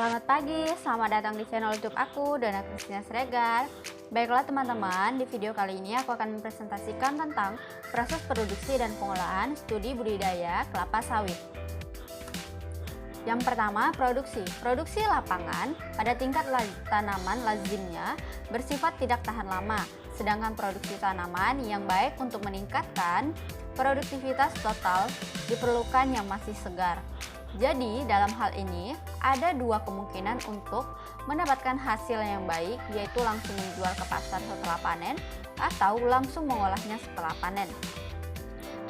Selamat pagi, selamat datang di channel YouTube aku, Dana Kristina Siregar. Baiklah teman-teman, di video kali ini aku akan mempresentasikan tentang proses produksi dan pengolahan studi budidaya kelapa sawit. Yang pertama, produksi. Produksi lapangan pada tingkat tanaman lazimnya bersifat tidak tahan lama, sedangkan produksi tanaman yang baik untuk meningkatkan produktivitas total diperlukan yang masih segar. Jadi, dalam hal ini, ada dua kemungkinan untuk mendapatkan hasil yang baik, yaitu langsung menjual ke pasar setelah panen atau langsung mengolahnya setelah panen.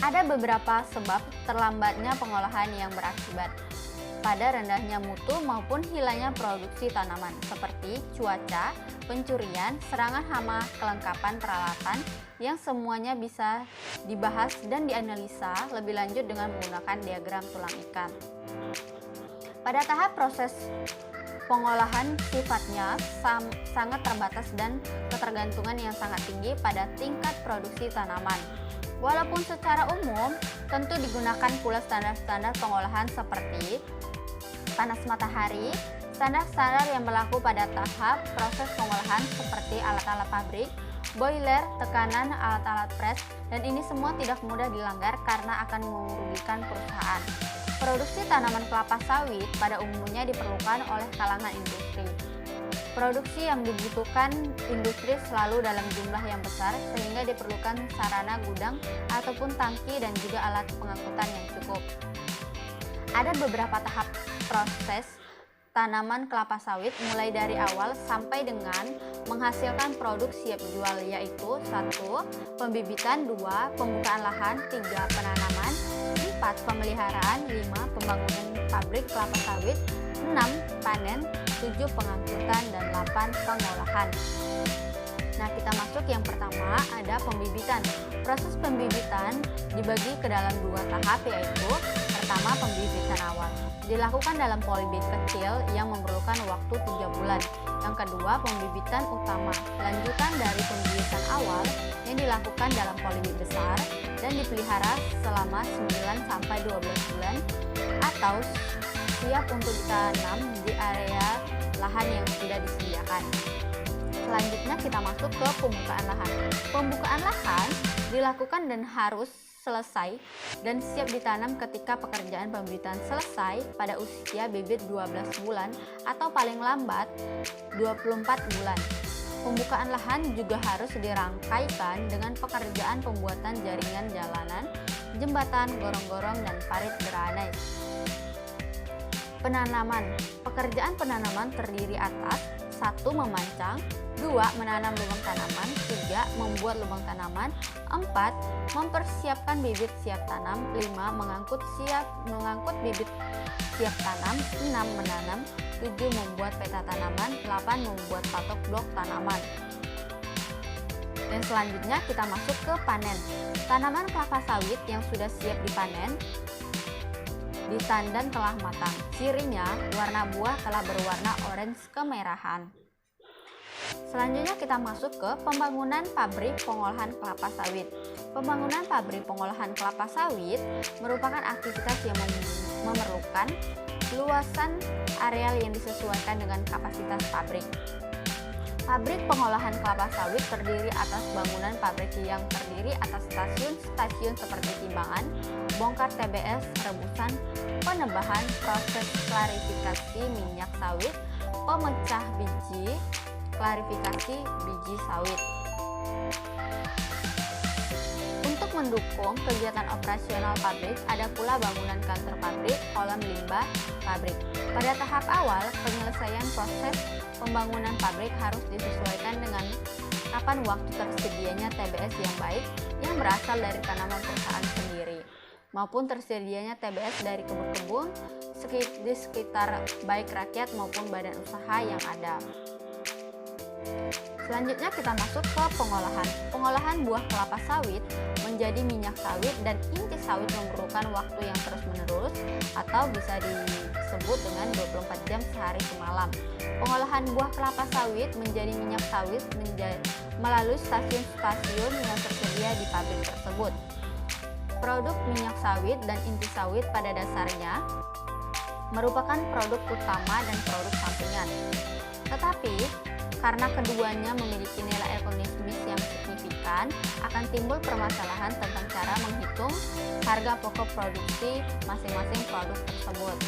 Ada beberapa sebab terlambatnya pengolahan yang berakibat pada rendahnya mutu maupun hilangnya produksi tanaman, seperti cuaca, pencurian, serangan hama, kelengkapan peralatan, yang semuanya bisa dibahas dan dianalisa lebih lanjut dengan menggunakan diagram tulang ikan. Pada tahap proses pengolahan sifatnya sangat terbatas dan ketergantungan yang sangat tinggi pada tingkat produksi tanaman. Walaupun secara umum tentu digunakan pula standar-standar pengolahan seperti panas matahari, standar-standar yang berlaku pada tahap proses pengolahan seperti alat-alat pabrik, boiler, tekanan, alat-alat press, dan ini semua tidak mudah dilanggar karena akan merugikan perusahaan. Produksi tanaman kelapa sawit pada umumnya diperlukan oleh kalangan industri. Produksi yang dibutuhkan industri selalu dalam jumlah yang besar sehingga diperlukan sarana gudang ataupun tangki dan juga alat pengangkutan yang cukup. Ada beberapa tahap proses tanaman kelapa sawit mulai dari awal sampai dengan menghasilkan produk siap jual, yaitu 1. Pembibitan, 2. Pembukaan lahan, 3. Penanaman, 4. Pemeliharaan, 5. Pembangunan pabrik kelapa sawit, 6. Panen, 7. Pengangkutan, dan 8. Pengolahan. Nah, kita masuk yang pertama, ada pembibitan. Proses pembibitan dibagi ke dalam dua tahap, yaitu pertama, pembibitan awal. Dilakukan dalam polybag kecil yang memerlukan waktu 3 bulan. Yang kedua, pembibitan utama. Lanjutan dari pembibitan awal yang dilakukan dalam polybag besar dan dipelihara selama 9-12 bulan atau siap untuk ditanam di area lahan yang sudah disediakan. Selanjutnya kita masuk ke pembukaan lahan. Pembukaan lahan dilakukan dan harus selesai dan siap ditanam ketika pekerjaan pembibitan selesai pada usia bibit 12 bulan atau paling lambat 24 bulan. Pembukaan lahan juga harus dirangkaikan dengan pekerjaan pembuatan jaringan jalanan, jembatan, gorong-gorong, dan parit drainase. Penanaman. Pekerjaan penanaman terdiri atas 1. Memancang, 2. Menanam lubang tanaman, 3. Membuat lubang tanaman, 4. Mempersiapkan bibit siap tanam, 5. Mengangkut bibit siap tanam, 6. Menanam, 7. Membuat peta tanaman, 8. Membuat patok blok tanaman. Dan selanjutnya kita masuk ke panen. Tanaman kelapa sawit yang sudah siap dipanen ditandan telah matang. Cirinya, warna buah telah berwarna orange kemerahan. Selanjutnya kita masuk ke pembangunan pabrik pengolahan kelapa sawit. Pembangunan pabrik pengolahan kelapa sawit merupakan aktivitas yang memerlukan luasan areal yang disesuaikan dengan kapasitas pabrik. Pabrik pengolahan kelapa sawit terdiri atas bangunan pabrik yang terdiri atas stasiun seperti timbangan, bongkar TBS, rebusan, penebahan, proses klarifikasi minyak sawit, pemecah biji, klarifikasi biji sawit. Untuk mendukung kegiatan operasional pabrik, ada pula bangunan kantor pabrik, kolam limbah pabrik. Pada tahap awal, penyelesaian proses pembangunan pabrik harus disesuaikan dengan kapan waktu tersedianya TBS yang baik yang berasal dari tanaman perusahaan sendiri, maupun tersedianya TBS dari kebun-kebun di sekitar baik rakyat maupun badan usaha yang ada. Selanjutnya kita masuk ke pengolahan. Pengolahan buah kelapa sawit menjadi minyak sawit dan inti sawit memerlukan waktu yang terus-menerus atau bisa disebut dengan 24 jam sehari semalam. Pengolahan buah kelapa sawit menjadi minyak sawit melalui stasiun-stasiun yang tersedia di pabrik tersebut. Produk minyak sawit dan inti sawit pada dasarnya merupakan produk utama dan produk sampingan. Tetapi, karena keduanya memiliki nilai ekonomis yang signifikan, akan timbul permasalahan tentang cara menghitung harga pokok produksi masing-masing produk tersebut.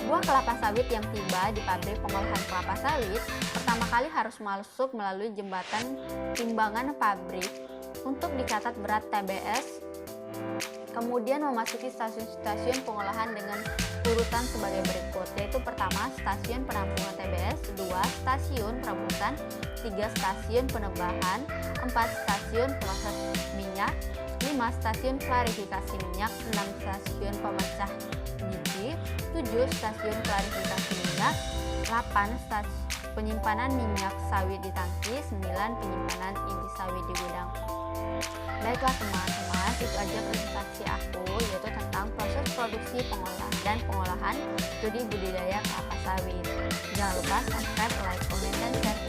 Buah kelapa sawit yang tiba di pabrik pengolahan kelapa sawit pertama kali harus masuk melalui jembatan timbangan pabrik untuk dicatat berat TBS, kemudian memasuki stasiun-stasiun pengolahan dengan urutan sebagai berikut, yaitu pertama stasiun penampungan TBS, 2 stasiun perebusan, 3 stasiun penebahan, 4 stasiun proses minyak, 5 stasiun klarifikasi minyak, 6 stasiun pemecah biji, 7 stasiun klarifikasi minyak, 8 stasiun penyimpanan minyak sawit di tangki, 9 penyimpanan inti sawit di gudang. Baiklah teman-teman, itu aja presentasi aku, yaitu tentang proses produksi, pengolahan studi budidaya kelapa sawit. Jangan lupa subscribe, like, komen, dan share